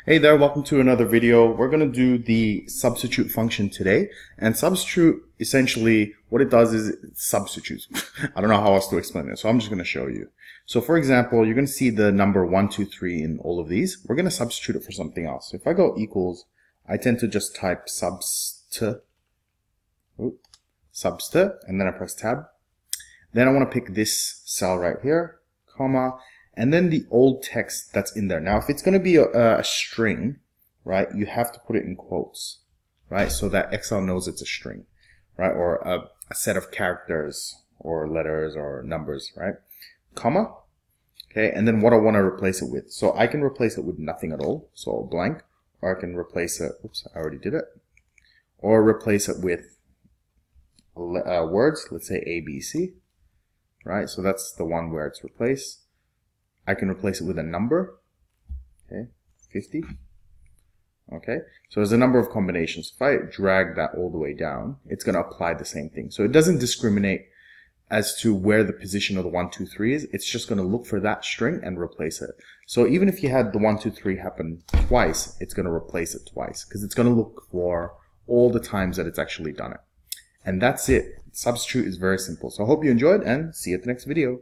Hey there, welcome to another video. We're going to do the substitute function today. And substitute, essentially, what it does is it substitutes. I don't know how else to explain it, so I'm just going to show you. So for example, you're going to see the number 1, 2, 3 in all of these. We're going to substitute it for something else. So if I go equals, I tend to just type subst, and then I press tab. Then I want to pick this cell right here, comma, and then the old text that's in there. Now, if it's going to be a string, right, you have to put it in quotes, right, so that Excel knows it's a string, right, or a set of characters or letters or numbers, right, comma, okay, and then what I want to replace it with. So I can replace it with nothing at all, so blank, or I can replace it, oops, I already did it, or replace it with words, let's say A, B, C, right, so that's the one where it's replaced. I can replace it with a number, okay, 50, okay, so there's a number of combinations. If I drag that all the way down, it's going to apply the same thing. So it doesn't discriminate as to where the position of the 1, 2, 3 is. It's just going to look for that string and replace it. So even if you had the 1, 2, 3 happen twice, it's going to replace it twice because it's going to look for all the times that it's actually done it. And that's it. Substitute is very simple. So I hope you enjoyed and see you at the next video.